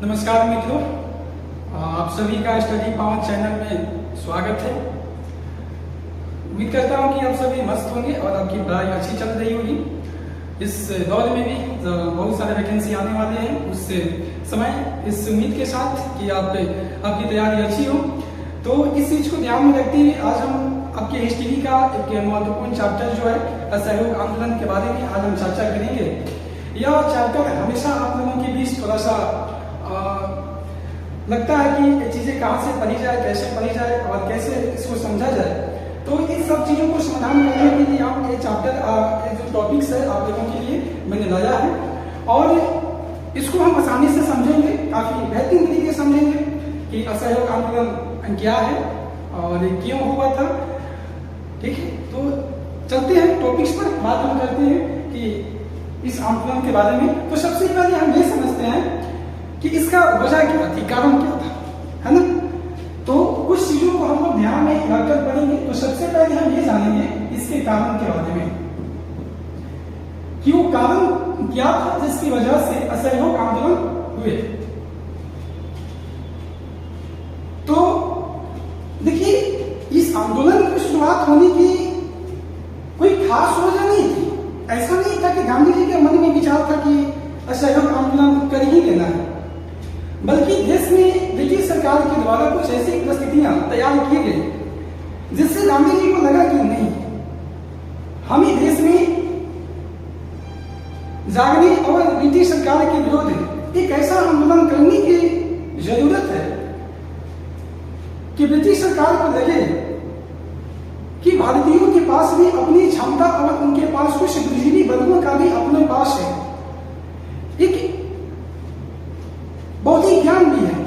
नमस्कार मित्रों, आप सभी का स्टडी पावर चैनल में स्वागत है। उम्मीद करता हूं कि आप सभी मस्त होंगे और आपकी पढ़ाई अच्छी चल रही होगी। इस दौर में भी बहुत सारे वैकेंसी आने वाले हैं, उस समय इस उम्मीद के साथ कि आपकी तैयारी अच्छी हो। तो इस चीज को ध्यान में रखते हुए आज हम आपके हिस्ट्री का एक महत्वपूर्ण चैप्टर जो है असहयोग आंदोलन के बारे में आज हम चर्चा करेंगे। यह चैप्टर हमेशा आप लोगों के बीच थोड़ा सा लगता है कि चीजें कहाँ से पढ़ी जाए, कैसे पढ़ी जाए और कैसे इसको समझा जाए। तो इन सब चीजों को समाधान करने के लिए हम ये चैप्टर जो टॉपिक्स है आप लोगों के लिए मैंने लाया है और इसको हम आसानी से समझेंगे, काफी बेहतरीन तरीके से समझेंगे कि असहयोग आंदोलन क्या है और क्यों हुआ था। ठीक है, तो चलते हैं टॉपिक्स पर, बात हम करते हैं कि इस आंदोलन के बारे में। तो सबसे पहले हम ये समझते हैं कि इसका वजह क्या थी, कारण क्या था, है ना। तो कुछ चीजों को हम लोग ध्यान में रखकर पढ़ेंगे। तो सबसे पहले हम ये जानेंगे इसके कारण के बारे में कि वो कारण क्या था जिसकी वजह से असहयोग आंदोलन हुए। तो देखिए, इस आंदोलन की शुरुआत होने की कोई खास वजह नहीं थी। ऐसा नहीं था कि गांधी जी के मन में विचार था कि असहयोग आंदोलन कर ही लेना है, बल्कि देश में ब्रिटिश सरकार के द्वारा कुछ ऐसी परिस्थितियां तैयार की गई जिससे गांधी जी को लगा कि नहीं, हमें देश में जागने और ब्रिटिश सरकार के विरोध एक ऐसा आंदोलन करने की जरूरत है कि ब्रिटिश सरकार को लगे कि भारतीयों के पास भी अपनी क्षमता और उनके पास कुछ बुद्धिजीवी बलों का भी अपने पास है, एक बौद्धिक ज्ञान भी है।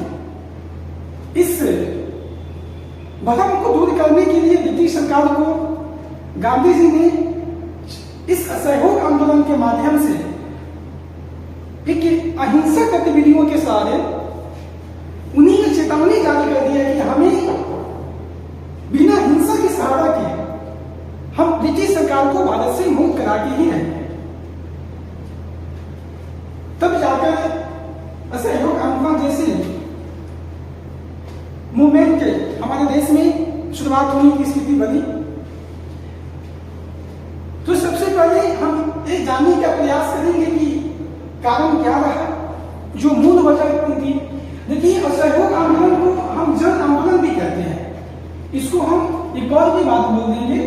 इस भ्रम को दूर करने के लिए ब्रिटिश सरकार को गांधी जी ने इस असहयोग आंदोलन के माध्यम से एक अहिंसक गतिविधियों के सहारे उन्हीं ने चेतावनी जारी कर दी है कि हमें बिना हिंसा के सहारा के हम ब्रिटिश सरकार को भारत से मुक्त करा के ही रहेंगे। तब जाकर असहयोग आंदोलन जैसे मूवमेंट के हमारे देश में शुरुआत होने की स्थिति बनी। तो सबसे पहले हम ये जानने का प्रयास करेंगे कि कारण क्या रहा, जो मूल वजह थी। देखिए, असहयोग आंदोलन को हम जन आंदोलन भी कहते हैं। इसको हम एक और भी बात बोल देंगे,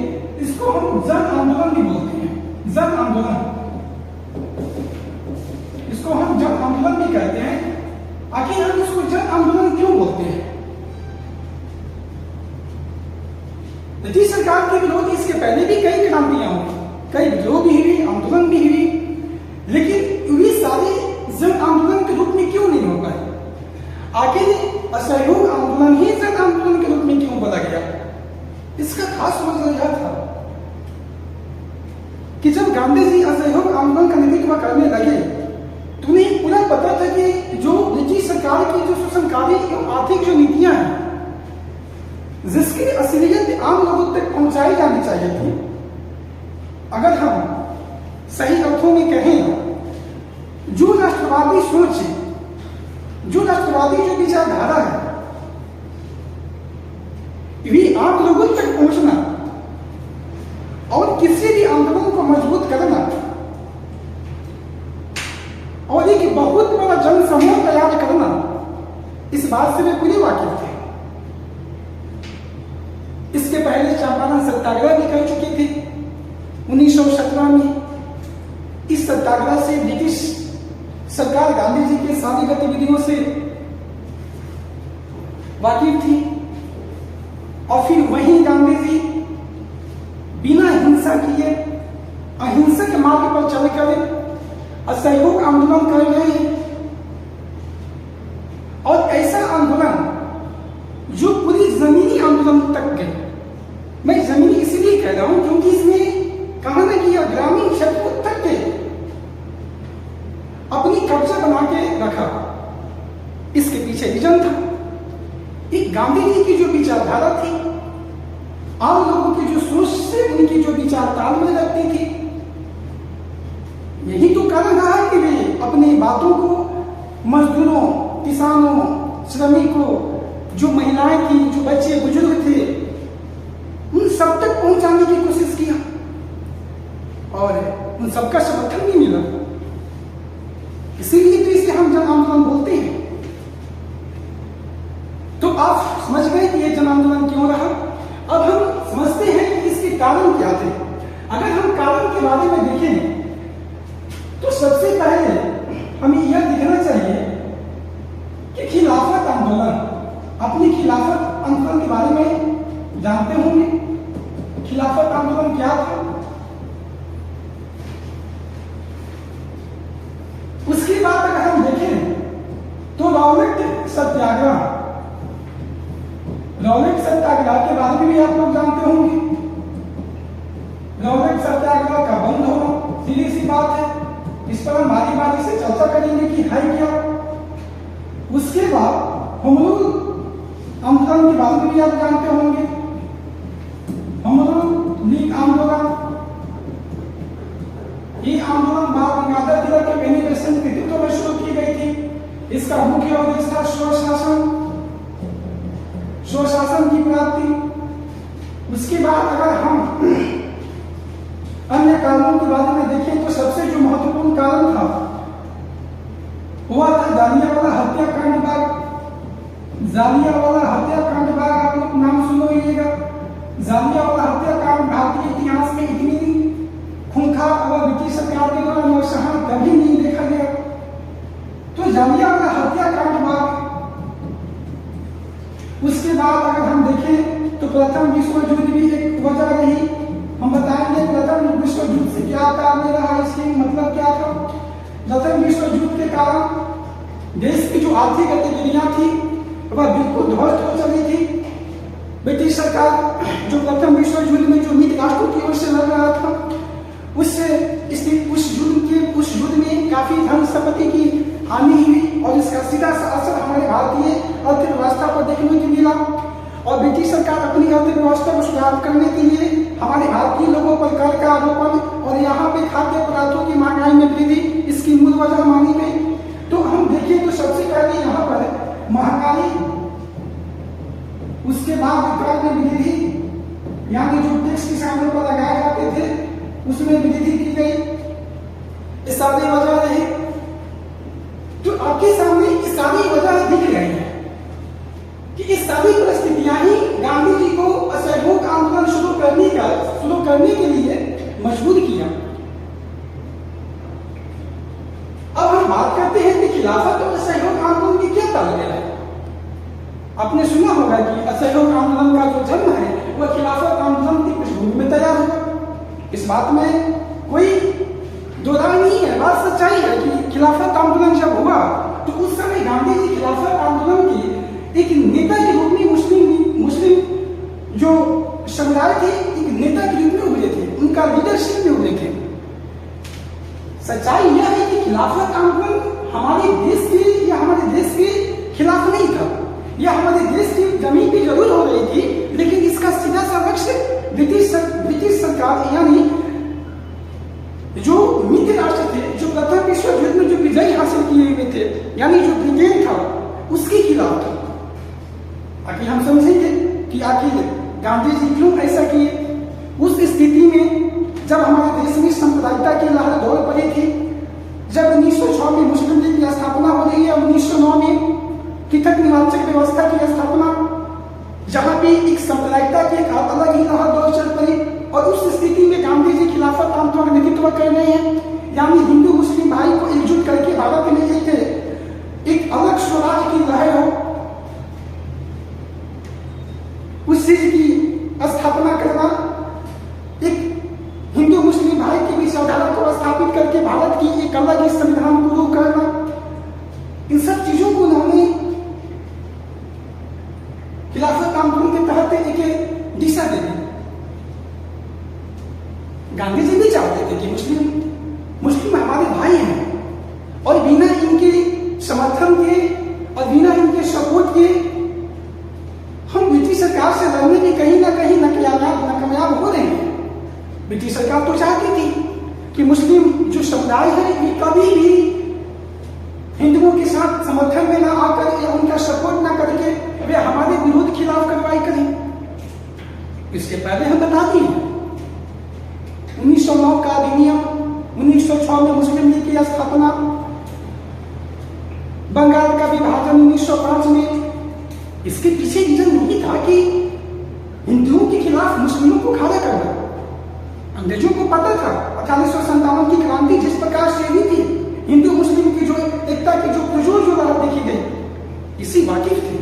इसको हम जन आंदोलन भी बोलते हैं। जन आंदोलन, इसको हम जन आंदोलन भी कहते हैं। आखिर हम इसको जन आंदोलन क्यों बोलते हैं? ब्रिटिश सरकार के विरोध इसके पहले भी कई क्रांतियां हुई, कई विद्रोह भी हुई, आंदोलन भी हुई, लेकिन वे सारे जन आंदोलन के रूप में क्यों नहीं हो पाए? आखिर असहयोग आंदोलन ही जन आंदोलन के रूप में क्यों बदला गया? इसका खास वजह यह था कि जब गांधी जी असहयोग आंदोलन का नेतृत्व करने लगे तो उन्हें पूरा पता था कि जो ब्रिटिश सरकार की जो शोषणकारी एवं आर्थिक जो नीतियां हैं, जिसकी असलियत आम लोगों तक पहुंचाई जानी चाहिए थी। अगर हम सही अर्थों में कहें, जो राष्ट्रवादी सोच, जो राष्ट्रवादी जो विचारधारा है, वे आम लोगों तक पहुंचना और किसी भी आंदोलन को मजबूत करना और एक बहुत बड़ा जन समूह तैयार करना, इस बात से वे पूरे वाकिफ थे। इसके पहले चंपारण सत्याग्रह भी कर चुके थे 1917 में। इस सत्याग्रह से ब्रिटिश सरकार गांधी जी के सारी गतिविधियों से वाकिफ थी और फिर वही गांधी जी बिना हिंसा किए अहिंसक मार्ग पर चलकर असहयोग आंदोलन कर रहे हैं। और ऐसा आंदोलन जो पूरी जमीनी आंदोलन तक गए। मैं जमीनी इसलिए कह रहा हूं क्योंकि इसमें कहा ना कि ग्रामीण क्षेत्रों तक के अपनी कब्जा बना के रखा। इसके पीछे विजन था, एक गांधी जी की जो विचारधारा थी, आम लोगों की जो सोच से उनकी जो विचार तालमेल रखती थी। यही तो कारण रहा कि वे अपनी बातों को मजदूरों किसानों, श्रमिकों, जो महिलाएं थी, जो बच्चे बुजुर्ग थे, उन सब तक पहुंचाने की कोशिश किया और उन सबका समर्थन भी मिला। इसीलिए तो इसे हम जन आंदोलन बोलते हैं। तो आप समझ गए कि ये जन आंदोलन क्यों रहा। अब हम समझते हैं कि इसके कारण क्या थे। अगर हम कारण के बारे में देखें तो सबसे पहले हमें यह दिखना चाहिए कि खिलाफत आंदोलन, अपनी खिलाफत आंदोलन के बारे में जानते होंगे। खिलाफत आंदोलन क्या था? उसके बाद अगर हम देखें तो रॉलेट सत्याग्रह, रॉलेट सत्याग्रह के बारे में भी आप लोग जानते होंगे। रॉलेट सत्याग्रह का बंद होना सीधी सी बात है, इस पर हम बारी बारी से चर्चा करेंगे कि है क्या। उसके बाद होम रूल आंदोलन के बारे में भी आप जानते होंगे। होम रूल लीग आंदोलन, ये आंदोलन बाल गंगाधर तिलक के बेनीवेशन के नेतृत्व में शुरू की गई थी। इसका मुख्य उद्देश्य था स्वशासन, स्वशासन की प्राप्ति। उसके बाद अगर हम अन्य कारणों के बारे में देखें तो सबसे जो महत्वपूर्ण कारण था वह था जालियांवाला हत्याकांड बाग। जालियांवाला हत्याकांड बाग आप लोग नाम सुनो लीजिएगा। जालियांवाला हत्याकांड भारतीय इतिहास में इतनी खूंखार और ब्रिटिश सरकार के द्वारा नौशहान कभी नहीं देखा गया। तो जालियांवाला हत्याकांड बाग। उसके बाद अगर हम देखें तो प्रथम विश्व युद्ध भी एक वजह रही। हम बताएंगे प्रथम विश्व युद्ध से क्या कारण रहा, इसकी मतलब क्या था। प्रथम विश्व युद्ध के कारण देश की जो आर्थिक गतिविधियां थी वह बिल्कुल ध्वस्त हो चली थी। ब्रिटिश सरकार जो प्रथम विश्व युद्ध में जो मित्र राष्ट्रों की ओर से लड़ रहा था, उस युद्ध में काफी धन संपत्ति की हानि हुई और इसका सीधा सा असर हमारे भारतीय अर्थव्यवस्था पर देखने को मिला। और ब्रिटिश सरकार अपनी अर्थव्यवस्था को सुधार करने के लिए हमारे भारतीय लोगों पर कर का आरोपण और यहाँ पे खाद्य पदार्थों की महंगाई में वृद्धि इसकी मूल वजह मानी गई। तो हम देखें तो सबसे पहले यहाँ पर महंगाई, उसके बाद कर में वृद्धि, यानी जो टैक्स किसानों पर लगाए जाते थे उसमें वृद्धि की गई। ये सारी वजह रही। तो आपके सामने ये सारी वजह दिख रही है कि इस सारी परिस्थितियां ही गांधी जी को असहयोग आंदोलन शुरू करने के लिए मजबूर किया। अब हम बात करते हैं कि खिलाफत और असहयोग आंदोलन की क्या तालमेल है। आपने सुना होगा कि असहयोग आंदोलन का जो जन्म है वह खिलाफत आंदोलन की पृष्ठभूमि में तैयार हुआ। इस बात में कोई दो राय नहीं है। बात सच्चाई है कि खिलाफत आंदोलन जब हुआ तो उस समय गांधी जी खिलाफत आंदोलन की एक नेता के रूप में मुस्लिम जो समुदाय थे एक नेता के रूप में उभरे थे, उनका लीडरशिप में उभरे थे। सच्चाई यह है कि खिलाफत आंदोलन हमारे देश के या हमारे देश के खिलाफ नहीं था। यह हमारे देश की जमीन भी जरूर हो रही थी, लेकिन इसका सीधा सा लक्ष्य ब्रिटिश सरकार यानी जो मित्र राष्ट्र थे, जो प्रथम विश्व युद्ध में जो विजय हासिल किए हुए थे, यानी जो ब्रिटेन था उसके खिलाफ था। आखिर हम समझेंगे कि आखिर गांधी जी क्यों ऐसा किए। उस स्थिति में जब हमारे देश में सांप्रदायिकता की लहर दौड़ पड़ी थी, जब 1906 में मुस्लिम लीग की स्थापना हो रही है, 1909 में पृथक निवाचक व्यवस्था की स्थापना, जहां पे एक सांप्रदायिकता की एक अलग ही लहर दौड़ चल पड़ी। और उस स्थिति में गांधी जी खिलाफत आंदोलन का नेतृत्व कर रहे हैं, यानी हिंदू मुस्लिम भाई को एकजुट करके भारत में एक अलग स्वराज की लहर हो, उस चीज की स्थापना करना, एक हिंदू मुस्लिम भाई के बीच अदालत को स्थापित करके भारत की एक अलग ही संविधान को करना, इन सब चीजों को उन्होंने खिलाफत आंदोलन के तहत एक दिशा दे दी। गांधी जी भी चाहते थे कि मुस्लिम हमारे भाई हैं और बिना इनके समर्थन के और बिना इनके सपोर्ट के हम ब्रिटिश सरकार से लड़ने में कहीं ना कहीं नाकामयाब हो रहे हैं। ब्रिटिश सरकार तो चाहती थी कि मुस्लिम जो समुदाय है ये कभी भी हिंदुओं के साथ समर्थन में ना आकर बंगाल का विभाजन 1905 में, इसके पीछे रीजन नहीं था कि हिंदुओं के खिलाफ मुस्लिमों को खड़ा करना। अंग्रेजों को पता था 1857 की क्रांति जिस प्रकार से हुई थी, हिंदू मुस्लिम की जो एकता की जो पुरजोर जो लहर देखी गई, इसी वाकिफ थे।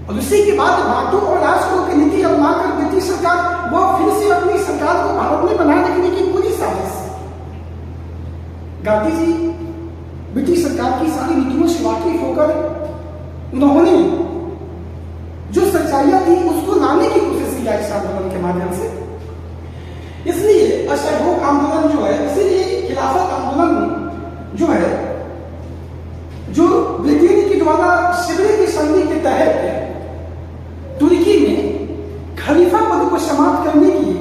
और उसी के बाद बाटो और राजकोट की नीति अपनाकर ब्रिटिश सरकार वो फिर से अपनी सरकार को भारत में बनाए रखने की पूरी साजिश। गांधी जी ब्रिटिश सरकार की सारी नीतियों से वाकिफ होकर उन्होंने जो सच्चाइयां थी उसको लाने की कोशिश किया इस आंदोलन के माध्यम से। इसलिए असहयोग आंदोलन जो है, इसीलिए खिलाफत आंदोलन जो है, जो ब्रिटेन के द्वारा शिविर की संधि के तहत तुर्की में खलीफा पद को समाप्त करने की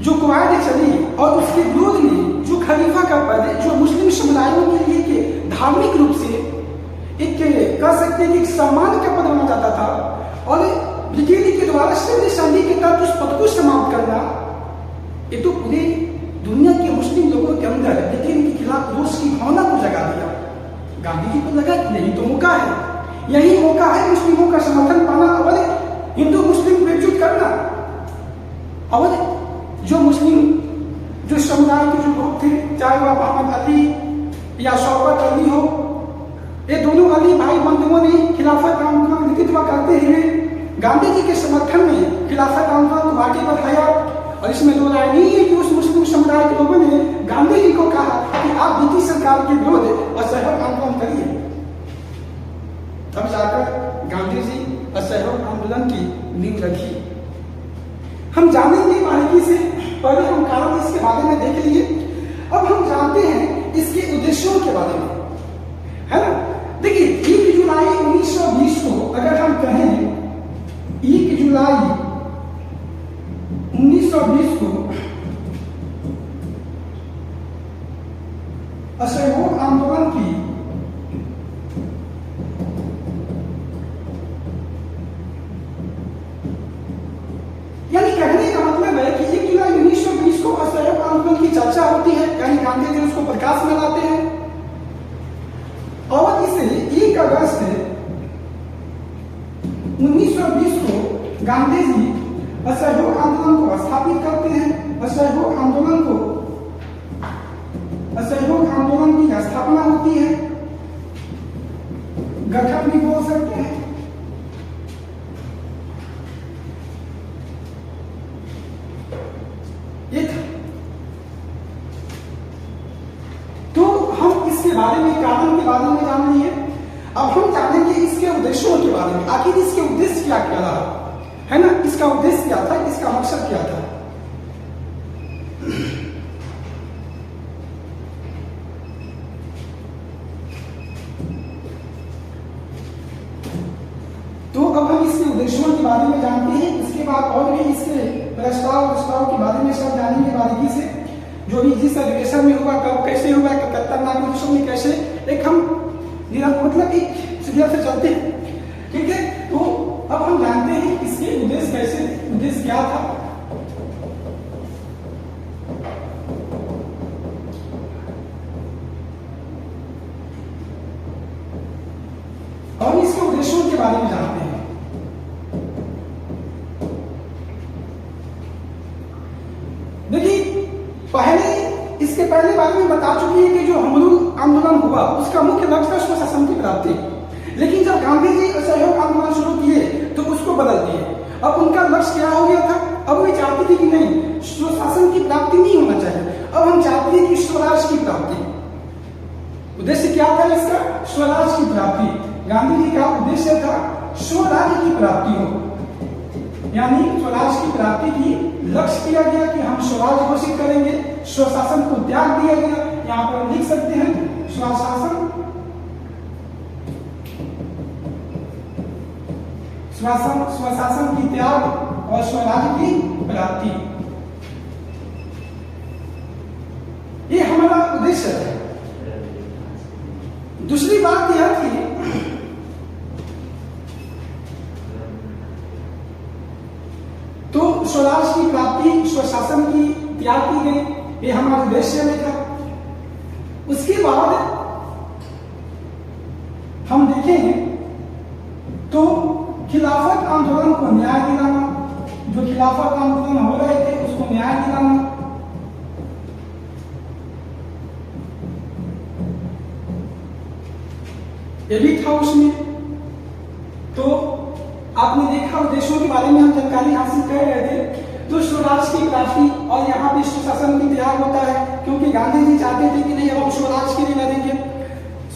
जो कवायद चली और उसके विरोध में जो खलीफा का पद जो मुस्लिम समुदायों के लिए धार्मिक रूप से एक कह सकते हैं कि एक सम्मान का पद माना जाता था, और ब्रिटेन के द्वारा शिविर संधि के तहत उस पद को समाप्त करना, ये तो पूरी दुनिया के मुस्लिम लोगों के अंदर ब्रिटेन के खिलाफ रोष की भावना को जगा दिया। गांधी जी को लगा कि यही तो मौका है, यही मौका है मुस्लिमों का समर्थन पाना और हिंदू मुस्लिम को एकजुट करना। और जो मुस्लिम जो समुदाय के जो लोग थे, चाहे वह मोहम्मद अली या शौकत अली हो, ये दोनों अली भाई बंधुओं ने खिलाफत आंदोलन का नेतृत्व करते हुए गांधी जी के समर्थन में खिलाफत आंदोलन को आगे बढ़ाया। और इसमें दो राय नहीं है कि उस मुस्लिम समुदाय के लोगों ने गांधी जी को कहा कि आप ब्रिटिश सरकार के विरुद्ध असहयोग आंदोलन करिए। तब जाकर गांधी जी असहयोग आंदोलन की नींव रखी। हम जानेंगे बारीकी से, पहले हम कारण इसके बारे में देख लिए, अब हम जानते हैं इसके उद्देश्यों के बारे में, है ना। देखिए 1 जुलाई 1920 को अगर हम कहें 1 जुलाई 1920 को असहयोग आंदोलन की यानी कहने का मतलब है कि 1 जुलाई 1920 को असहयोग आंदोलन की चर्चा होती है, यानी गांधी जी उसको प्रकाश में लाते हैं। और इसे 1 अगस्त 1920 को गांधी जी असहयोग आंदोलन को स्थापित करते हैं। असहयोग आंदोलन की स्थापना होती है, गठन भी बोल सकते हैं। ये तो हम इसके बारे में, कारण के बारे में जान लिए। अब हम जानेंगे इसके उद्देश्यों के बारे में, आखिर इसके उद्देश्य क्या क्या रहा, है ना। इसका उद्देश्य क्या था, इसका मकसद क्या था। तो अब हम इसके उद्देश्यों के बारे में जानते हैं। इसके बाद और भी इसके प्रस्ताव के बारे में सब जानेंगे बारीकी से, जो भी जिस अधिवेशन में हुआ, कब कैसे हुआ, 71 नागरिकों में कैसे, एक हम मतलब एक सीरियल से चलते हैं, ठीक है। तो अब हम जानते हैं इसके उद्देश्य कैसे, उद्देश्य क्या था। और इसके उद्देश्यों के बारे में जानते हैं। देखिए इसके पहले बारे में बता चुकी है कि जो हमरूल आंदोलन हुआ उसका मुख्य लक्ष्य था स्वशासन की प्राप्ति। लेकिन जब गांधी जी असहयोग आंदोलन शुरू किए तो उसको बदल दिए। अब उनका लक्ष्य क्या हो गया था, अब वे चाहते थे कि नहीं, स्वशासन की प्राप्ति नहीं होना चाहिए, अब हम चाहते हैं कि स्वराज की प्राप्ति। उद्देश्य क्या था इसका, स्वराज की प्राप्ति। गांधी जी का उद्देश्य था स्वराज की प्राप्ति हो, यानी स्वराज की प्राप्ति की लक्ष्य किया गया कि हम स्वराज घोषित करेंगे, स्वशासन को त्याग दिया गया। यहाँ पर लिख सकते हैं स्वशासन, स्वशासन की त्याग और स्वराज की प्राप्ति, ये हमारा उद्देश्य है। दूसरी बात यह थी तो स्वराज की प्राप्ति, स्वशासन की त्याग की गई, ये हमारे उद्देश्य में था। उसके बाद हम देखें तो खिलाफत आंदोलन को न्याय दिलाना, जो खिलाफत आंदोलन हो रहे थे उसको न्याय दिलाना, ये भी था उसमें। तो आपने देखा उद्देश्यों के बारे में हम जानकारी हासिल कर रहे थे। तो स्वराज की प्राप्ति और यहाँ पे सुशासन भी तैयार होता है, क्योंकि गांधी जी चाहते थे कि नहीं अब हम स्वराज के लिए लड़ेंगे।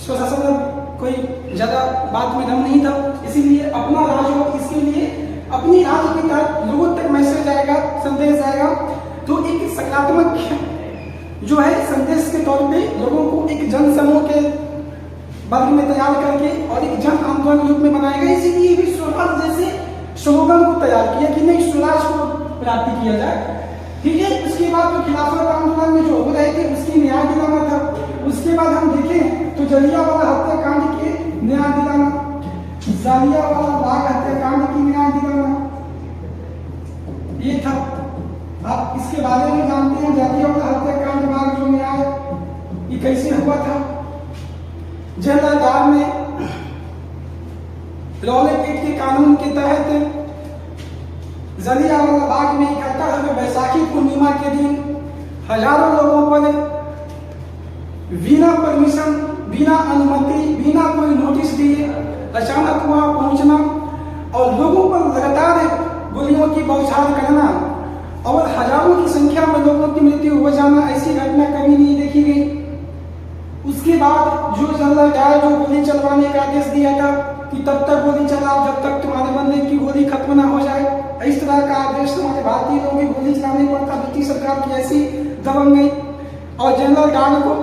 स्वशासन कोई ज्यादा बात में दम नहीं था, इसीलिए अपना राज हो, इसके लिए अपनी राज के तहत लोगों तक मैसेज जाएगा, संदेश जाएगा। तो एक सकारात्मक जो है संदेश के तौर पे लोगों को एक जन समूह के वर्ग में तैयार करके और एक जन आंदोलन रूप में बनाया गया। इसीलिए भी स्वराज जैसे स्लोगन को तैयार किया कि नहीं स्वराज को प्राप्ति किया जाए। ठीक है, उसके बाद तो खिलाफत आंदोलन में जो हो रहे थे उसकी न्याय दिलाना था। उसके बाद हम देखें तो जलियांवाला हत्याकांड के न्याय दिलाना, जलियांवाला बाग हत्याकांड की न्याय दिलाना, ये था। आप इसके बारे में जानते हैं, जलियांवाला हत्याकांड बाग जो न्याय ये कैसे हुआ था। जनरल डायर में रौलट एक्ट के कानून के तहत जलियांवाला बाग में इकट्ठा हुए वैशाखी पूर्णिमा के दिन हजारों लोगों पर बिना परमिशन, बिना अनुमति, बिना कोई नोटिस दिए अचानक वहां पहुंचना और लोगों पर लगातार गोलियों की बौछार करना और हजारों की संख्या में लोगों की मृत्यु हो जाना, ऐसी घटना कभी नहीं देखी गई। उसके बाद जो जनरल डायर जो गोली चलवाने का आदेश दिया था कि तब तक गोली चलाओ जब तक तुम्हारे बंदे की गोली खत्म ना हो जाए, इस तरह का आदेश हमारे भारतीय लोगों की गोली चलाने पर था। ब्रिटिश सरकार की ऐसी दबंग गई और जनरल डायर को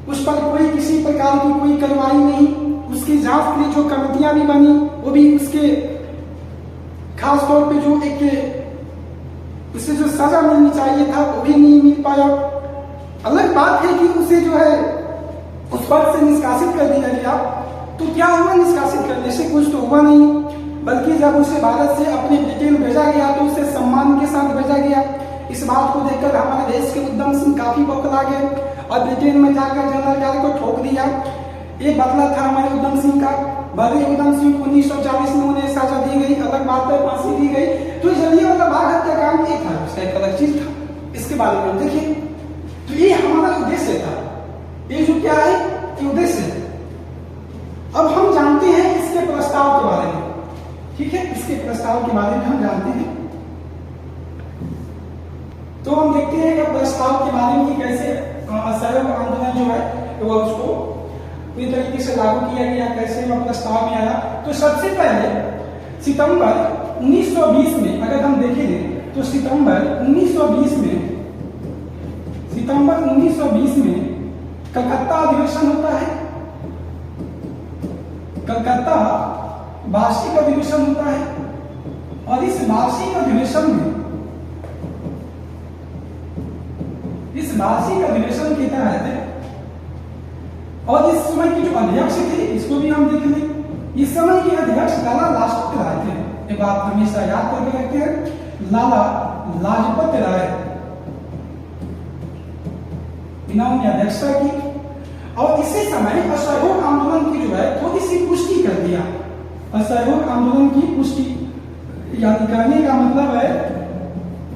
उस पर कोई किसी प्रकार की कोई कार्रवाई नहीं। उसकी जांच के लिए जो कमेटियां भी बनी वो भी उसके खास तौर पे जो एक उसे जो सजा मिलनी चाहिए था वो भी नहीं मिल पाया। अलग बात है कि उसे जो है उस पद से निष्कासित कर दिया गया। तो क्या हुआ निष्कासित करने से? कुछ तो हुआ नहीं, बल्कि जब उसे भारत से अपने ब्रिटेन भेजा गया तो उसे सम्मान के साथ भेजा गया। इस बात को देखकर हमारे देश के उद्यम सिंह काफी बौखला गए और ब्रिटेन में जाकर जनरल डायर को ठोक दिया। ये बदला था हमारे उद्यम सिंह का। भले उद्यम सिंह 1940 में उन्हें सजा दी गई, अलग बात है, फांसी दी गई। तो जलियांवाला बाग हत्याकांड ये था, उसका एक अलग चीज था। इसके बारे में देखिए, तो ये हमारा उद्देश्य था। ये जो क्या है ये उद्देश्य है। अब हम जानते हैं इसके प्रस्ताव के बारे में। ठीक है, इसके प्रस्ताव के बारे में हम जानते हैं। तो हम देखते हैं कि प्रस्ताव के बारे में कैसे असहयोग आंदोलन जो है वो उसको पूरी तरीके से लागू किया गया, कैसे वह प्रस्ताव में आया। तो सबसे पहले सितंबर 1920 में अगर हम देखेंगे तो सितंबर 1920 में कलकत्ता अधिवेशन होता है। कलकत्ता वार्षिक अधिवेशन होता है और इस वार्षिक अधिवेशन के तहत और इस समय की जो अध्यक्ष थे इसको भी हम देख लें। इस समय के अध्यक्ष लाला लाजपत राय थे। ये बात हमेशा याद करके रखते हैं, लाला लाजपत राय इन्होंने अध्यक्षता की और इसी समय असहयोग आंदोलन की जो है थोड़ी सी पुष्टि कर दिया। असहयोग आंदोलन की पुष्टि याद करने का मतलब है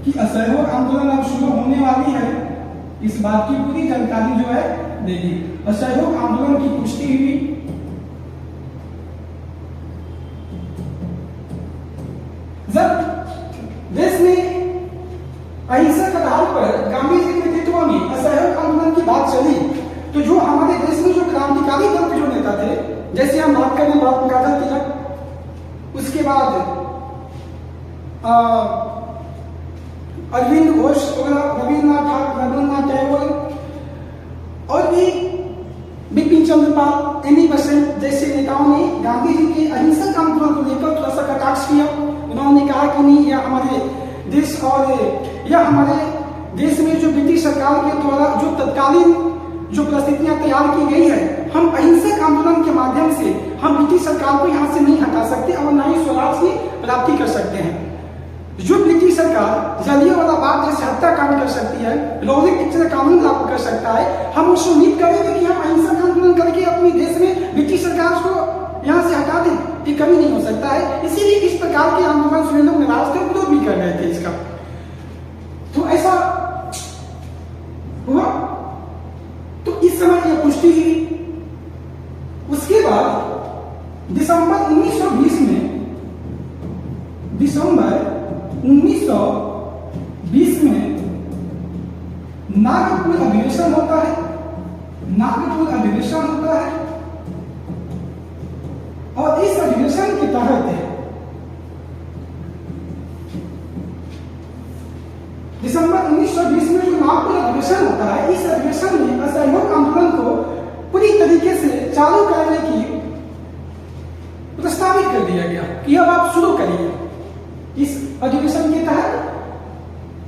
कि असहयोग आंदोलन अब शुरू होने वाली है, इस बात की पूरी जानकारी जो है दे दी। असहयोग आंदोलन की पुष्टि हुई। जब देश में अहिंसक आधार पर गांधी जी के नेतृत्व में असहयोग आंदोलन की बात चली तो जो हमारे देश में जो क्रांतिकारी दल के जो नेता थे, जैसे हम बात करें बाल गंगाधर तिलक, उसके बाद अरविंद घोष वगैरह, रविन्द्रनाथ टैगोर और भी बिपिन चंद्र पाल, एनी बेसेंट जैसे नेताओं ने गांधी जी के अहिंसक आंदोलन को लेकर थोड़ा सा कटाक्ष किया। उन्होंने कहा कि नहीं, यह हमारे देश और यह हमारे देश में जो ब्रिटिश सरकार के द्वारा जो तत्कालीन जो परिस्थितियां तैयार की गई है, हम अहिंसक आंदोलन के माध्यम से हम ब्रिटिश सरकार को यहाँ से नहीं हटा सकते और न ही स्वराज की प्राप्ति कर सकते हैं। जो ब्रिटिश सरकार जलियांवाला बाग जैसे हत्याकांड कर सकती है, रौलट एक्ट जैसे कानून लागू कर सकता है, हम उससे उम्मीद करेंगे कि हम अहिंसक आंदोलन करके अपने देश में ये कभी नहीं हो सकता है। इसीलिए इस प्रकार के आंदोलन से लोग नाराज थे, विरोध भी कर रहे थे इसका। तो ऐसा हुआ, तो इस समय यह पुष्टि हुई। उसके बाद दिसंबर 1920 में नागपुर अधिवेशन होता है। नागपुर अधिवेशन होता है और इस अधिवेशन के तहत दिसंबर 1920 में जो नागपुर अधिवेशन होता है, इस अधिवेशन में असहयोग आंदोलन को पूरी तरीके से चालू करने की प्रस्तावित कर दिया गया कि अब आप शुरू करिए। इस अधिवेशन के तहत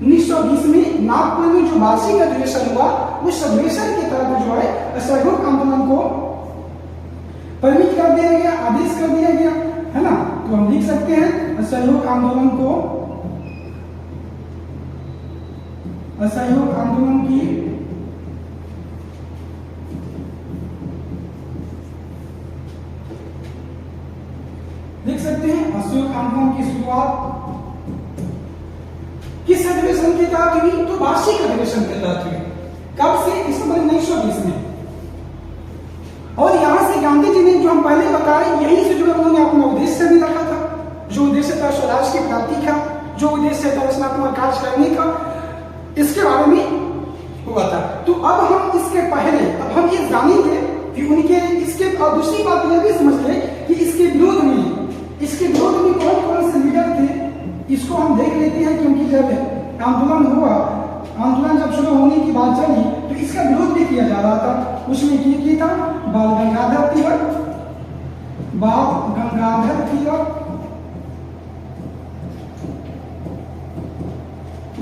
1920 में नागपुर में जो वार्षिक अधिवेशन हुआ, उस अधिवेशन के तहत जो है असहयोग आंदोलन को परमिट कर दिया गया, आदेश कर दिया गया, है ना। तो हम लिख सकते हैं असहयोग आंदोलन को, असहयोग आंदोलन की लिख सकते हैं असहयोग आंदोलन की शुरुआत किस अधिवेशन के तहत हुई? तो वार्षिक अधिवेशन के तहत हुई। कब से? दिसंबर 1920 में। और यहां से गांधी जी ने, जो हम पहले बताए, यहीं से जुड़े उन्होंने अपना उद्देश्य भी रखा था। जो उद्देश्य था स्वराज की प्राप्ति का, जो उद्देश्य था रचनात्मक कार्य करने का, इसके बारे में हुआ था। तो अब हम इसके पहले, अब हम ये जानेंगे कि उनके इसके, और दूसरी बात यह भी समझ ले कि इसके विरोध में कौन कौन से लीडर थे, इसको हम देख लेते हैं। क्योंकि जब आंदोलन हुआ, आंदोलन जब शुरू होने की बात चली, तो इसका विरोध भी किया जा रहा था। उसमें किया था बाल गंगाधर तिलक,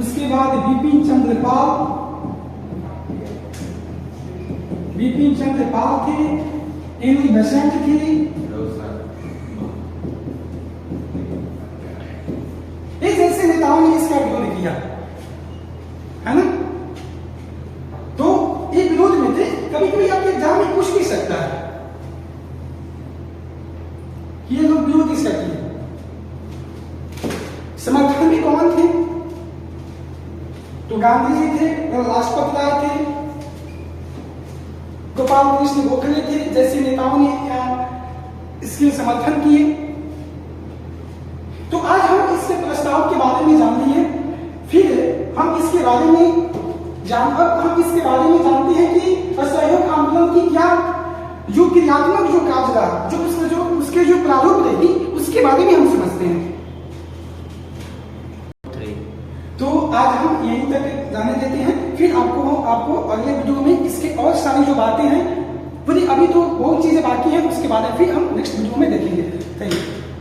उसके बाद बिपिन चंद्र पाल थे, एनी बेसेंट थी, इस जैसे नेताओं ने इसका विरोध किया, है ना। तो एक विरोध में थे। कभी कभी आपके एग्जाम में पूछ भी सकता है कि ये लोग विरोध इसका किए। समर्थन भी कौन थे? तो गांधी जी थे, लाजपत राय थे, गोपाल कृष्ण गोखले थे, जैसे नेताओं ने इसके समर्थन किए। तो आज हम इसके प्रस्ताव के बारे में जान लिए। फिर हम इसके बारे में जानते हैं कि असहयोग आंदोलन की क्या जो क्रियात्मक जो कार्य रहा, जो उसके जो प्रारूप रहेगी, उसके बारे में हम समझते हैं। तो आज हम यहीं तक जाने देते हैं। फिर आपको अगले वीडियो में इसके और सारी जो बातें हैं, पूरी अभी तो बहुत चीजें बाकी हैं, उसके बाद फिर हम नेक्स्ट वीडियो में देखेंगे। Thank you.